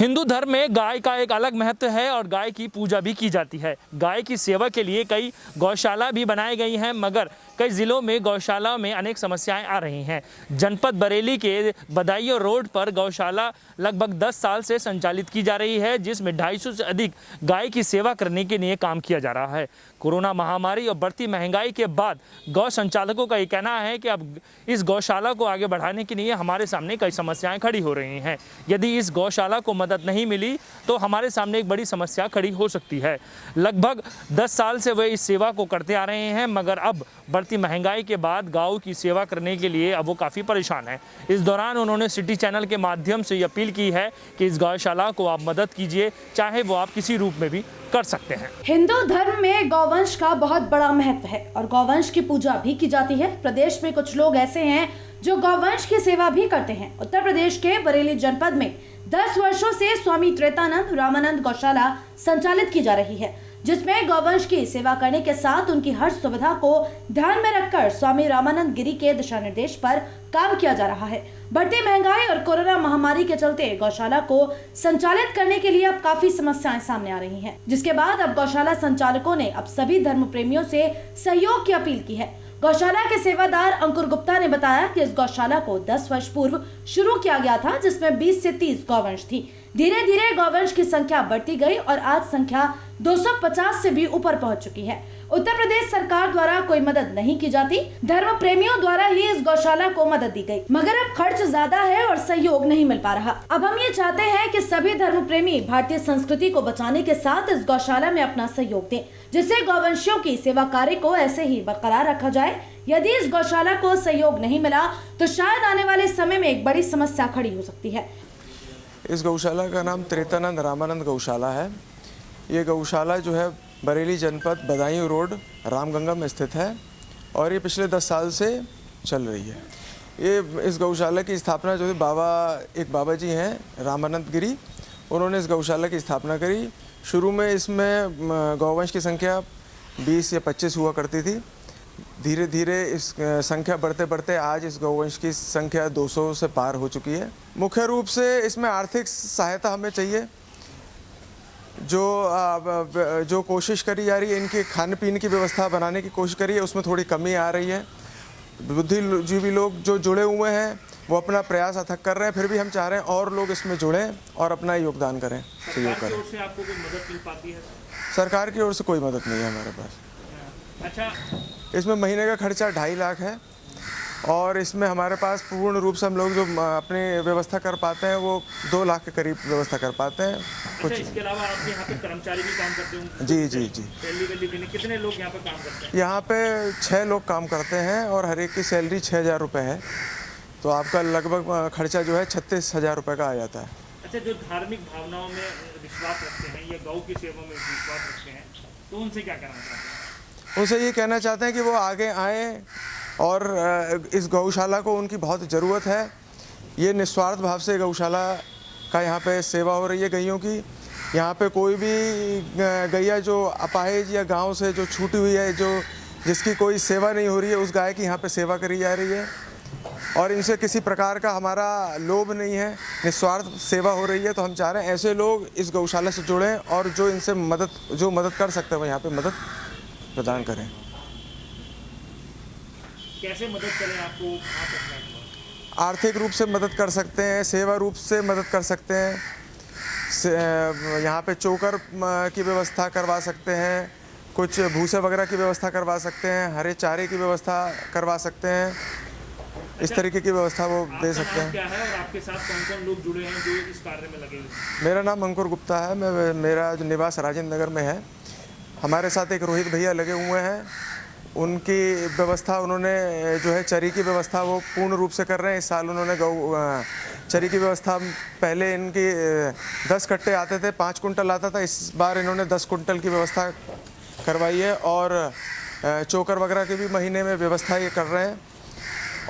हिंदू धर्म में गाय का एक अलग महत्व है और गाय की पूजा भी की जाती है। गाय की सेवा के लिए कई गौशाला भी बनाई गई हैं, मगर कई ज़िलों में गौशाला में अनेक समस्याएं आ रही हैं। जनपद बरेली के बदायूं रोड पर गौशाला लगभग 10 साल से संचालित की जा रही है, जिसमें 250 से अधिक गाय की सेवा करने के लिए काम किया जा रहा है। कोरोना महामारी और बढ़ती महंगाई के बाद गौ संचालकों का ये कहना है कि अब इस गौशाला को आगे बढ़ाने के लिए हमारे सामने कई समस्याएं खड़ी हो रही हैं। यदि इस गौशाला को मदद नहीं मिली तो हमारे सामने एक बड़ी समस्या खड़ी हो सकती है। लगभग 10 साल से वे इस सेवा को करते आ रहे हैं, मगर अब बढ़ती महंगाई के बाद गायों की सेवा करने के लिए अब वो काफ़ी परेशान हैं। इस दौरान उन्होंने सिटी चैनल के माध्यम से अपील की है कि इस गौशाला को आप मदद कीजिए, चाहे वो आप किसी रूप में भी कर सकते हैं। हिंदू धर्म में गौवंश का बहुत बड़ा महत्व है और गौवंश की पूजा भी की जाती है। प्रदेश में कुछ लोग ऐसे हैं जो गौवंश की सेवा भी करते हैं। उत्तर प्रदेश के बरेली जनपद में 10 वर्षों से स्वामी त्रेतानंद रामानंद गौशाला संचालित की जा रही है, जिसमें गौवंश की सेवा करने के साथ उनकी हर सुविधा को ध्यान में रखकर स्वामी रामानंद गिरी के दिशा निर्देश पर काम किया जा रहा है। बढ़ती महंगाई और कोरोना महामारी के चलते गौशाला को संचालित करने के लिए अब काफी समस्याएं सामने आ रही हैं, जिसके बाद अब गौशाला संचालकों ने अब सभी धर्म प्रेमियों से सहयोग की अपील की है। गौशाला के सेवादार अंकुर गुप्ता ने बताया कि इस गौशाला को 10 वर्ष पूर्व शुरू किया गया था, जिसमें 20 से 30 गौवंश थी। धीरे धीरे गौवंश की संख्या बढ़ती गई और आज संख्या 250 से भी ऊपर पहुंच चुकी है। उत्तर प्रदेश सरकार द्वारा कोई मदद नहीं की जाती, धर्म प्रेमियों द्वारा ही इस गौशाला को मदद दी गई, मगर अब खर्च ज्यादा है और सहयोग नहीं मिल पा रहा। अब हम ये चाहते हैं कि सभी धर्म प्रेमी भारतीय संस्कृति को बचाने के साथ इस गौशाला में अपना सहयोग दें, जिससे गौवंशियों की सेवा कार्य को ऐसे ही बरकरार रखा जाए। यदि इस गौशाला को सहयोग नहीं मिला तो शायद आने वाले समय में एक बड़ी समस्या खड़ी हो सकती है। इस गौशाला का नाम त्रेतानंद रामानंद गौशाला है। ये गौशाला जो है बरेली जनपद बदायूं रोड रामगंगा में स्थित है और ये पिछले 10 साल से चल रही है। ये इस गौशाला की स्थापना जो है एक बाबा जी हैं रामानंद गिरी, उन्होंने इस गौशाला की स्थापना करी। शुरू में इसमें गौवंश की संख्या 20 या 25 हुआ करती थी। धीरे धीरे इस संख्या बढ़ते बढ़ते आज इस गौवंश की संख्या 200 से पार हो चुकी है। मुख्य रूप से इसमें आर्थिक सहायता हमें चाहिए। जो कोशिश करी जा रही है, इनके खाने पीने की व्यवस्था बनाने की कोशिश करी है, उसमें थोड़ी कमी आ रही है। बुद्धिजीवी लोग जो जुड़े हुए हैं वो अपना प्रयास अथक कर रहे हैं, फिर भी हम चाह रहे हैं और लोग इसमें जुड़ें और अपना योगदान करें, सहयोग करें। सरकार की ओर से आपको कोई मदद मिल पाती है? सरकार की ओर से कोई मदद नहीं है हमारे पास। अच्छा, इसमें महीने का खर्चा 2.5 लाख है और इसमें हमारे पास पूर्ण रूप से हम लोग जो अपनी व्यवस्था कर पाते हैं वो 2 लाख के करीब व्यवस्था कर पाते हैं। कुछ इसके अलावा आपके यहाँ पे कर्मचारी भी काम करते होंगे? जी। सैलरी कितने लोग यहाँ पे काम करते हैं? यहाँ पे 6 लोग काम करते हैं और हर एक की सैलरी 6,000 रुपये है, तो आपका लगभग खर्चा जो है 36,000 रुपये का आ जाता है। अच्छा, जो धार्मिक भावनाओं में विश्वास रखते हैं या गौ की सेवा में विश्वास रखते हैं, तो उनसे क्या कहना चाहते हैं? उनसे ये कहना चाहते हैं कि वो आगे आएँ और इस गौशाला को उनकी बहुत ज़रूरत है। ये निस्वार्थ भाव से गौशाला का यहाँ पे सेवा हो रही है गैयों की। यहाँ पे कोई भी गैया जो अपाहिज या गांव से जो छूटी हुई है, जिसकी कोई सेवा नहीं हो रही है, उस गाय की यहाँ पे सेवा करी जा रही है और इनसे किसी प्रकार का हमारा लोभ नहीं है, निस्वार्थ सेवा हो रही है। तो हम चाह रहे हैं ऐसे लोग इस गौशाला से जुड़ें और जो इनसे मदद कर सकते हैं वो यहाँ पर मदद प्रदान करें। कैसे मदद करें आपको? आर्थिक रूप से मदद कर सकते हैं, सेवा रूप से मदद कर सकते हैं। यहाँ पे चोकर की व्यवस्था करवा सकते हैं, कुछ भूसे वगैरह की व्यवस्था करवा सकते हैं, हरे चारे की व्यवस्था करवा सकते हैं। इस तरीके की व्यवस्था वो दे सकते हैं। क्या है और आपके साथ कौन-कौन लोग जुड़े हैं जो इस कार्य में लगे हुए हैं? मेरा नाम अंकुर गुप्ता है। मेरा जो निवास राजेंद्र नगर में है। हमारे साथ एक रोहित भैया लगे हुए हैं। उनकी व्यवस्था उन्होंने जो है चरी की व्यवस्था वो पूर्ण रूप से कर रहे हैं। इस साल उन्होंने चरी की व्यवस्था, पहले इनकी 10 कट्टे आते थे, 5 कुंटल आता था, इस बार इन्होंने 10 कुंटल की व्यवस्था करवाई है और चोकर वगैरह की भी महीने में व्यवस्था ये कर रहे हैं।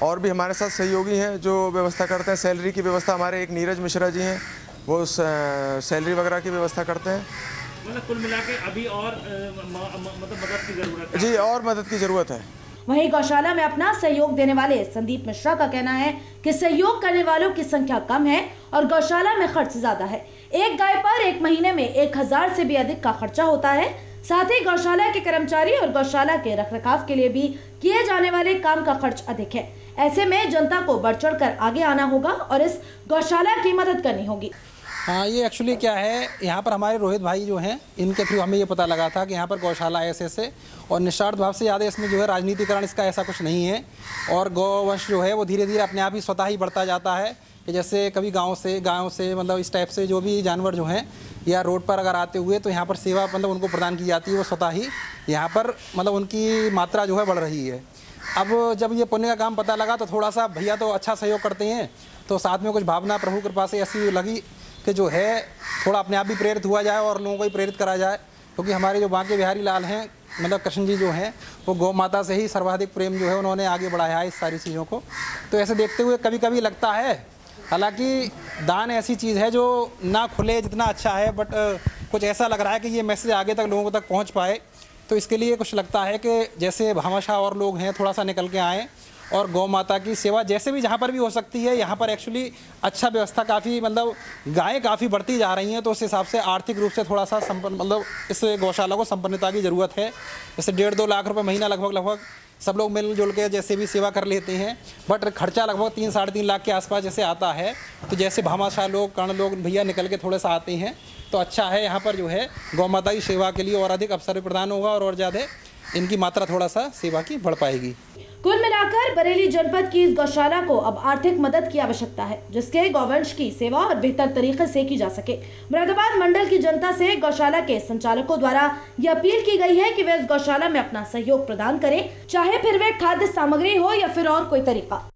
और भी हमारे साथ सहयोगी हैं जो व्यवस्था करते हैं। सैलरी की व्यवस्था हमारे एक नीरज मिश्रा जी हैं, वो सैलरी वगैरह की व्यवस्था करते हैं। मतलब कुल मिला के अभी और मतलब मदद की ज़रूरत है? जी, और मदद की ज़रूरत है। वहीं गौशाला में अपना सहयोग देने वाले संदीप मिश्रा का कहना है कि सहयोग करने वालों की संख्या कम है और गौशाला में खर्च ज्यादा है। एक गाय पर एक महीने में 1000 से भी अधिक का खर्चा होता है। साथ ही गौशाला के कर्मचारी और गौशाला के रखरखाव के लिए भी किए जाने वाले काम का खर्च अधिक है। ऐसे में जनता को बढ़ चढ़ कर आगे आना होगा और इस गौशाला की मदद करनी होगी। हाँ, ये एक्चुअली क्या है, यहाँ पर हमारे रोहित भाई जो हैं, इनके थ्रू हमें ये पता लगा था कि यहाँ पर गौशाला ऐसे और निस्वार्थ भाव से ज़्यादा इसमें जो है राजनीतिकरण इसका ऐसा कुछ नहीं है। और गौवंश जो है वो धीरे धीरे अपने आप ही स्वतः ही बढ़ता जाता है कि जैसे कभी गाँव से मतलब इस टाइप से जो भी जानवर जो हैं या रोड पर अगर आते हुए तो यहाँ पर सेवा मतलब उनको प्रदान की जाती है, वो स्वतः ही यहाँ पर मतलब उनकी मात्रा जो है बढ़ रही है। अब जब ये पुण्य का काम पता लगा तो थोड़ा सा भैया तो अच्छा सहयोग करते हैं, तो साथ में कुछ भावना प्रभु कृपा से ऐसी लगी कि जो है थोड़ा अपने आप भी प्रेरित हुआ जाए और लोगों को भी प्रेरित करा जाए, क्योंकि हमारे जो बांके बिहारी लाल हैं मतलब कृष्ण जी जो हैं वो गौ माता से ही सर्वाधिक प्रेम जो है उन्होंने आगे बढ़ाया है इस सारी चीज़ों को। तो ऐसे देखते हुए कभी कभी लगता है, हालांकि दान ऐसी चीज़ है जो ना खुले जितना अच्छा है, बट कुछ ऐसा लग रहा है कि ये मैसेज आगे तक लोगों तक पहुँच पाए, तो इसके लिए कुछ लगता है कि जैसे भामाशाह और लोग हैं थोड़ा सा निकल के आएँ और गौ माता की सेवा जैसे भी जहाँ पर भी हो सकती है। यहाँ पर एक्चुअली अच्छा व्यवस्था काफ़ी मतलब गायें काफ़ी बढ़ती जा रही हैं, तो उस हिसाब से आर्थिक रूप से थोड़ा सा संपन्न मतलब इस गौशाला को संपन्नता की ज़रूरत है। जैसे 1.5-2 लाख रुपए महीना लगभग सब लोग मिलजुल के जैसे भी सेवा कर लेते हैं, बट खर्चा लगभग 3-3.5 लाख के आसपास जैसे आता है। तो जैसे भामाशाह लोग कर्ण लोग भैया निकल के थोड़ा सा आते हैं तो अच्छा है, यहाँ पर जो है गौ माता की सेवा के लिए और अधिक अवसर प्रदान होगा और ज़्यादा इनकी मात्रा थोड़ा सा सेवा की बढ़ पाएगी। कुल मिलाकर बरेली जनपद की इस गौशाला को अब आर्थिक मदद की आवश्यकता है, जिसके गौवंश की सेवा और बेहतर तरीके से की जा सके। मुरादाबाद मंडल की जनता से गौशाला के संचालकों द्वारा ये अपील की गई है कि वे इस गौशाला में अपना सहयोग प्रदान करें, चाहे फिर वे खाद्य सामग्री हो या फिर और कोई तरीका।